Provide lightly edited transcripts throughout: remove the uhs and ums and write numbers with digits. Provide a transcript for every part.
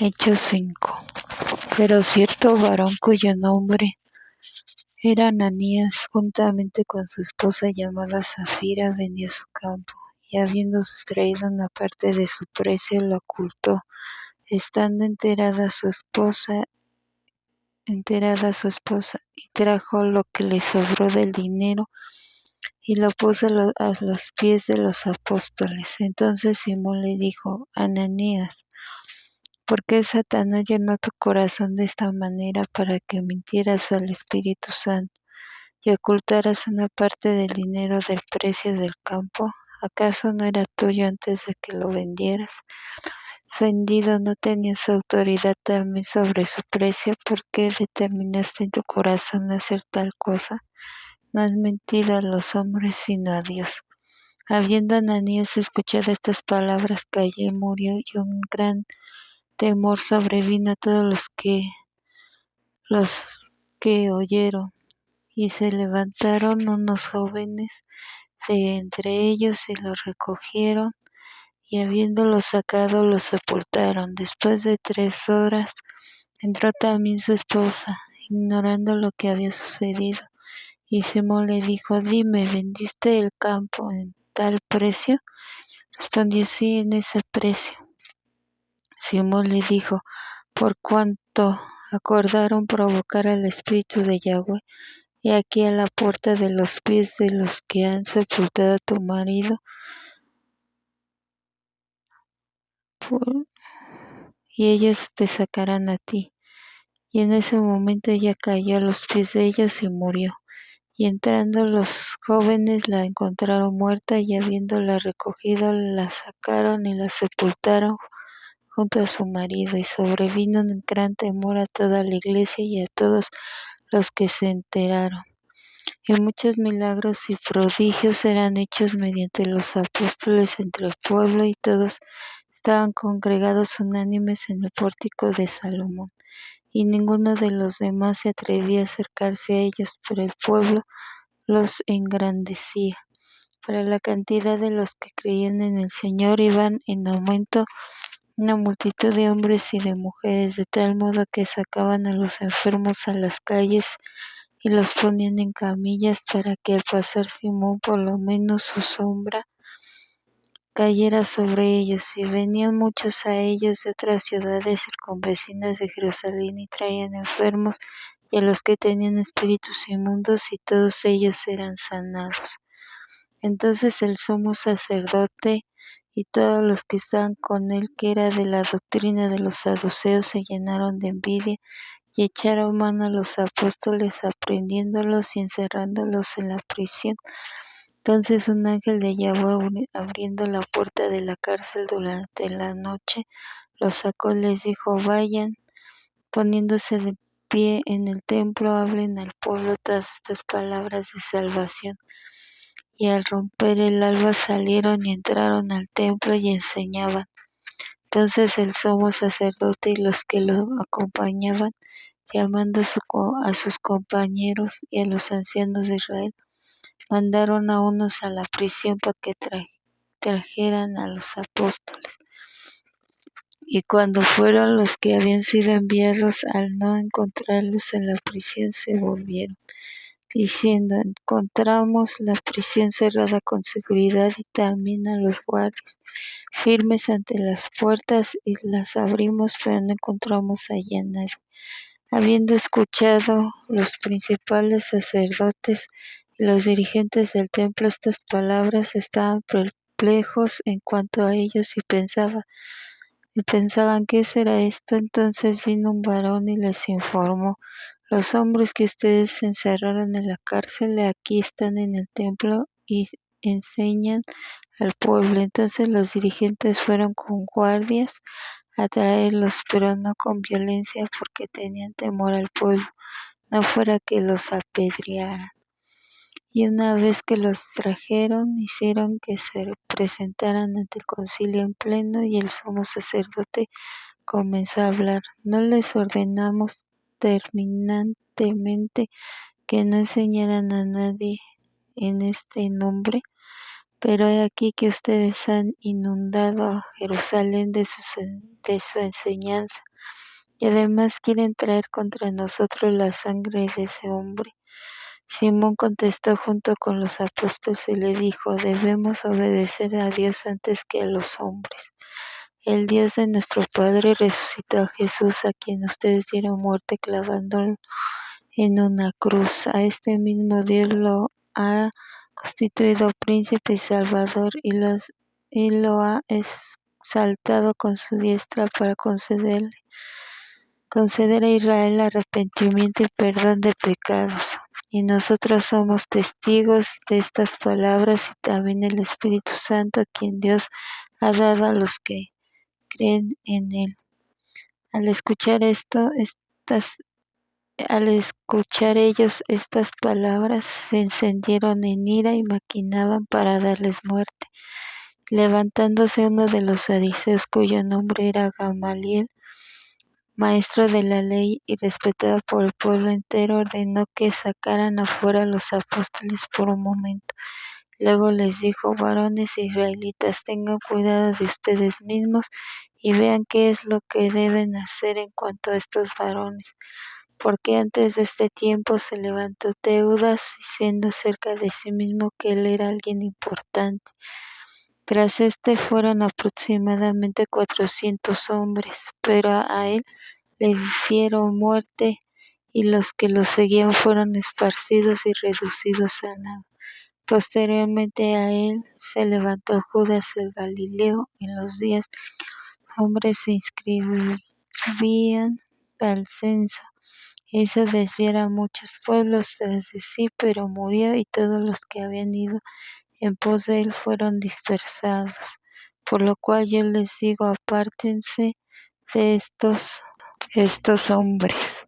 Hechos 5. Pero cierto varón cuyo nombre era Ananías, juntamente con su esposa llamada Safira, vendió su campo, y habiendo sustraído una parte de su precio, lo ocultó. Estando enterada su esposa, y trajo lo que le sobró del dinero, y lo puso a los pies de los apóstoles. Entonces Simón le dijo: Ananías, ¿por qué Satanás llenó tu corazón de esta manera para que mintieras al Espíritu Santo y ocultaras una parte del dinero del precio del campo? ¿Acaso no era tuyo antes de que lo vendieras? Vendido, ¿no tenías autoridad también sobre su precio? ¿Por qué determinaste en tu corazón hacer tal cosa? No has mentido a los hombres sino a Dios. Habiendo Ananías escuchado estas palabras, cayó y murió, y un gran temor sobrevino a todos los que oyeron. Y se levantaron unos jóvenes de entre ellos y los recogieron, y habiéndolos sacado, los sepultaron. Después de 3 horas entró también su esposa, ignorando lo que había sucedido. Y Simón le dijo: Dime, ¿vendiste el campo en tal precio? Respondió: Sí, en ese precio. Simón le dijo: Por cuanto acordaron provocar al Espíritu de Yahweh, y aquí a la puerta de los pies de los que han sepultado a tu marido, y ellos te sacarán a ti. Y en ese momento ella cayó a los pies de ellos y murió. Y entrando los jóvenes la encontraron muerta, y habiéndola recogido, la sacaron y la sepultaron junto a su marido. Y sobrevino un gran temor a toda la iglesia y a todos los que se enteraron. Y muchos milagros y prodigios eran hechos mediante los apóstoles entre el pueblo, y todos estaban congregados unánimes en el pórtico de Salomón. Y ninguno de los demás se atrevía a acercarse a ellos, pero el pueblo los engrandecía. Para la cantidad de los que creían en el Señor iban en aumento una multitud de hombres y de mujeres, de tal modo que sacaban a los enfermos a las calles y los ponían en camillas, para que al pasar Simón por lo menos su sombra cayera sobre ellos. Y venían muchos a ellos de otras ciudades circunvecinas de Jerusalén, y traían enfermos y a los que tenían espíritus inmundos, y todos ellos eran sanados. Entonces el sumo sacerdote y todos los que estaban con él, que era de la doctrina de los saduceos, se llenaron de envidia, y echaron mano a los apóstoles, aprendiéndolos y encerrándolos en la prisión. Entonces un ángel de Yahweh, abriendo la puerta de la cárcel durante la noche, los sacó y les dijo: Vayan, poniéndose de pie en el templo, hablen al pueblo todas estas palabras de salvación. Y al romper el alba salieron y entraron al templo y enseñaban. Entonces el sumo sacerdote y los que lo acompañaban, llamando a sus compañeros y a los ancianos de Israel, mandaron a unos a la prisión para que trajeran a los apóstoles. Y cuando fueron los que habían sido enviados, al no encontrarlos en la prisión, se volvieron, diciendo: Encontramos la prisión cerrada con seguridad, y también a los guardias firmes ante las puertas, y las abrimos, pero no encontramos allá a nadie. Habiendo escuchado los principales sacerdotes y los dirigentes del templo estas palabras, estaban perplejos en cuanto a ellos, y pensaban: ¿qué será esto? Entonces vino un varón y les informó: Los hombres que ustedes encerraron en la cárcel, aquí están en el templo y enseñan al pueblo. Entonces los dirigentes fueron con guardias a traerlos, pero no con violencia, porque tenían temor al pueblo, no fuera que los apedrearan. Y una vez que los trajeron, hicieron que se presentaran ante el concilio en pleno, y el sumo sacerdote comenzó a hablar: ¿No les ordenamos terminantemente que no enseñaran a nadie en este nombre? Pero he aquí que ustedes han inundado a Jerusalén de su enseñanza, y además quieren traer contra nosotros la sangre de ese hombre. Simón contestó junto con los apóstoles y le dijo: debemos obedecer a Dios antes que a los hombres. El Dios de nuestro Padre resucitó a Jesús, a quien ustedes dieron muerte clavándolo en una cruz. A este mismo Dios lo ha constituido príncipe y salvador, y lo ha exaltado con su diestra para conceder a Israel arrepentimiento y perdón de pecados. Y nosotros somos testigos de estas palabras, y también el Espíritu Santo, a quien Dios ha dado a los que creen en Él. Al escuchar ellos estas palabras, se encendieron en ira y maquinaban para darles muerte. Levantándose uno de los saduceos, cuyo nombre era Gamaliel, maestro de la ley y respetado por el pueblo entero, ordenó que sacaran afuera a los apóstoles por un momento. Luego les dijo: varones israelitas, tengan cuidado de ustedes mismos y vean qué es lo que deben hacer en cuanto a estos varones. Porque antes de este tiempo se levantó Teudas, diciendo cerca de sí mismo que él era alguien importante. Tras este fueron aproximadamente 400 hombres, pero a él le dieron muerte, y los que lo seguían fueron esparcidos y reducidos a nada. Posteriormente a él se levantó Judas el Galileo en los días que los hombres se inscribían al censo. Hizo desviar a muchos pueblos tras de sí, pero murió, y todos los que habían ido en pos de él fueron dispersados. Por lo cual yo les digo: apártense de estos hombres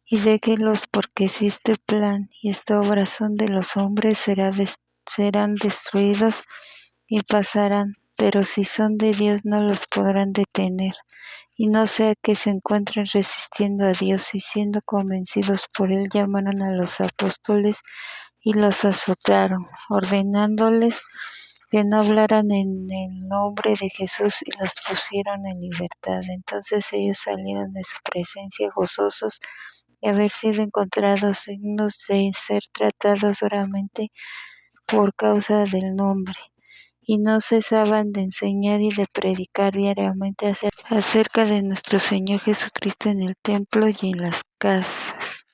y déjenlos, porque si este plan y esta obra son de los hombres, serán destruidos y pasarán, pero si son de Dios no los podrán detener. Y no sea que se encuentren resistiendo a Dios, y siendo convencidos por él, llamaron a los apóstoles y los azotaron, ordenándoles que no hablaran en el nombre de Jesús, y los pusieron en libertad. Entonces ellos salieron de su presencia gozosos de haber sido encontrados dignos de ser tratados duramente por causa del nombre. Y no cesaban de enseñar y de predicar diariamente acerca de nuestro Señor Jesucristo en el templo y en las casas.